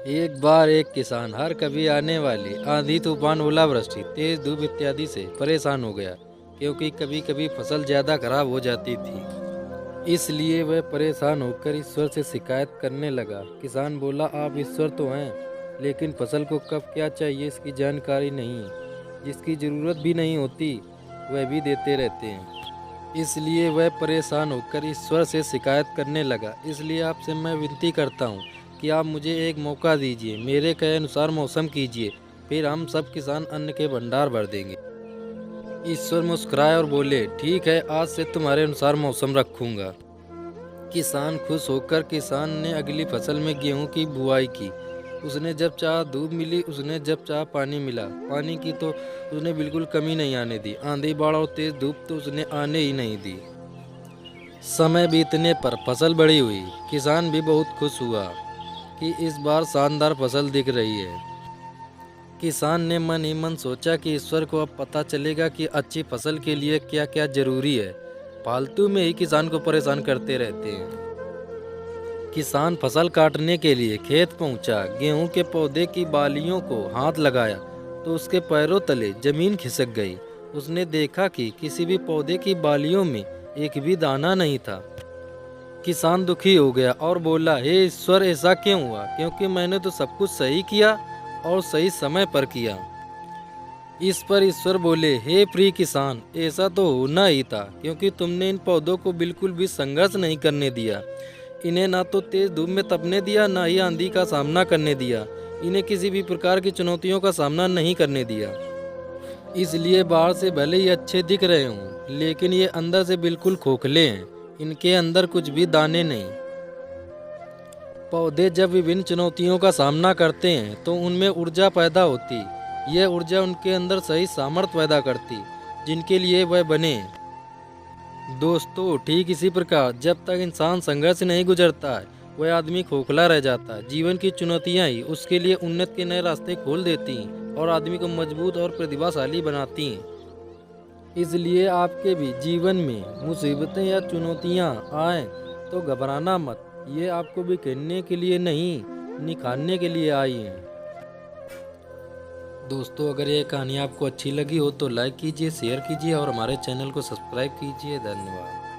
एक बार एक किसान हर कभी आने वाली आंधी तूफान ओलावृष्टि तेज धूप इत्यादि से परेशान हो गया, क्योंकि कभी कभी फसल ज़्यादा खराब हो जाती थी। इसलिए वह परेशान होकर ईश्वर से शिकायत करने लगा। किसान बोला, आप ईश्वर तो हैं, लेकिन फसल को कब क्या चाहिए इसकी जानकारी नहीं। जिसकी ज़रूरत भी नहीं होती वह भी देते रहते हैं। इसलिए वह परेशान होकर ईश्वर से शिकायत करने लगा। इसलिए आपसे मैं विनती करता हूँ कि आप मुझे एक मौका दीजिए, मेरे कहे अनुसार मौसम कीजिए, फिर हम सब किसान अन्न के भंडार भर देंगे। ईश्वर मुस्कुराए और बोले, ठीक है, आज से तुम्हारे अनुसार मौसम रखूंगा। किसान खुश होकर किसान ने अगली फसल में गेहूं की बुआई की। उसने जब चाहा धूप मिली, उसने जब चाहा पानी मिला। पानी की तो उसने बिल्कुल कमी नहीं आने दी। आंधी बाढ़ और तेज धूप तो उसने आने ही नहीं दी। समय बीतने पर फसल बड़ी हुई। किसान भी बहुत खुश हुआ कि इस बार शानदार फसल दिख रही है। किसान ने मन ही मन सोचा कि ईश्वर को अब पता चलेगा कि अच्छी फसल के लिए क्या क्या जरूरी है। फालतू में ही किसान को परेशान करते रहते हैं। किसान फसल काटने के लिए खेत पहुंचा। गेहूं के पौधे की बालियों को हाथ लगाया तो उसके पैरों तले जमीन खिसक गई। उसने देखा कि किसी भी पौधे की बालियों में एक भी दाना नहीं था। किसान दुखी हो गया और बोला, हे ईश्वर, ऐसा क्यों हुआ? क्योंकि मैंने तो सब कुछ सही किया और सही समय पर किया। इस पर ईश्वर बोले, हे प्रिय किसान, ऐसा तो होना ही था, क्योंकि तुमने इन पौधों को बिल्कुल भी संघर्ष नहीं करने दिया। इन्हें ना तो तेज धूप में तपने दिया, ना ही आंधी का सामना करने दिया। इन्हें किसी भी प्रकार की चुनौतियों का सामना नहीं करने दिया। इसलिए बाहर से भले ही अच्छे दिख रहे हों, लेकिन ये अंदर से बिल्कुल खोखले हैं। इनके अंदर कुछ भी दाने नहीं। पौधे जब विभिन्न चुनौतियों का सामना करते हैं तो उनमें ऊर्जा पैदा होती। यह ऊर्जा उनके अंदर सही सामर्थ्य पैदा करती, जिनके लिए वह बने हैं। दोस्तों, ठीक इसी प्रकार जब तक इंसान संघर्ष से नहीं गुजरता है, वह आदमी खोखला रह जाता है। जीवन की चुनौतियां ही उसके लिए उन्नति के नए रास्ते खोल देती हैं और आदमी को मजबूत और प्रतिभाशाली बनाती हैं। इसलिए आपके भी जीवन में मुसीबतें या चुनौतियां आएं तो घबराना मत। ये आपको भी कहने के लिए नहीं, निखारने के लिए आई हैं। दोस्तों, अगर ये कहानी आपको अच्छी लगी हो तो लाइक कीजिए, शेयर कीजिए और हमारे चैनल को सब्सक्राइब कीजिए। धन्यवाद।